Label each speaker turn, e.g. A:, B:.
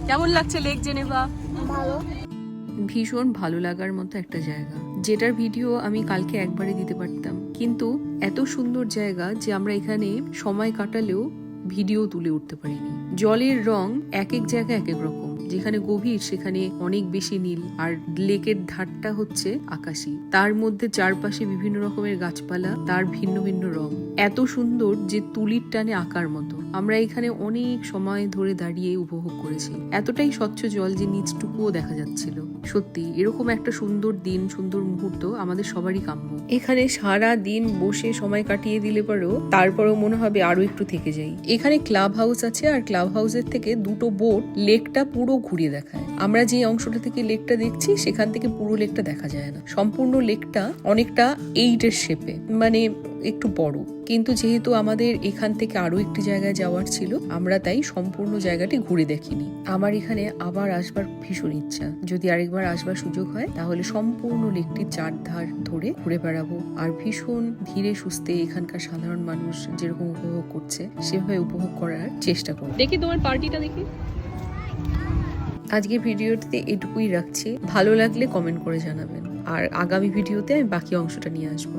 A: কেমন লাগছে lake Geneva?
B: ভালো,
C: ভীষণ ভালো লাগার মতো একটা জায়গা, যেটার ভিডিও আমি কালকে একবারে দিতে পারতাম, কিন্তু এত সুন্দর জায়গা যে আমরা এখানে সময় কাটালেও ভিডিও তুলে উঠতে পারিনি। জলের রং এক এক জায়গায় এক এক রকম, যেখানে গভীর সেখানে অনেক বেশি নীল, আর লেকের ধারটা হচ্ছে আকাশী, তার মধ্যে চারপাশে বিভিন্ন রকমের গাছপালা, তার ভিন্ন ভিন্ন রং, এত সুন্দর যে তুলির টানে আঁকার মতো। আমরা এখানে অনেক সময় ধরে দাঁড়িয়ে উপভোগ করেছি, এতটাই স্বচ্ছ জল যে নিচটুকুও দেখা যাচ্ছিল। সত্যি এরকম একটা সুন্দর দিন, সুন্দর মুহূর্ত আমাদের সবারই কাম্য। এখানে সারা দিন বসে সময় কাটিয়ে দিলে পরেও তারপরেও মনে হবে আরো একটু থেকে যাই। এখানে ক্লাব হাউস আছে, আর ক্লাব হাউসের থেকে দুটো বোট লেকটা পুরো ঘুরিয়ে দেখায়। আমরা যে অংশটা থেকে লেকটা দেখছি সেখান থেকে পুরো লেকটা দেখা যায় না। সম্পূর্ণ লেকটা অনেকটা 8 এর শেপে, মানে একটু বড়, কিন্তু যেহেতু আমাদের এখান থেকে আরো একটি জায়গায় যাওয়ার ছিল, আমরা তাই সম্পূর্ণ জায়গাটি ঘুরে দেখিনি। আমার এখানে আবার আসবার ভীষণ ইচ্ছা, যদি আরেকবার আসবার সুযোগ হয় তাহলে সম্পূর্ণ লেকটির চারধার ধরে ঘুরে বেড়াবো, আর ভীষণ ধীরে সুস্থে এখানকার সাধারণ মানুষ যেরকম উপভোগ করছে সেভাবে উপভোগ করার চেষ্টা করব।
A: দেখি তোমার পার্টিটা দেখি।
C: আজকের ভিডিওটিতে এটুকুই রাখছি, ভালো লাগলে কমেন্ট করে জানাবেন, আর আগামী ভিডিওতে আমি বাকি অংশটা নিয়ে আসবো।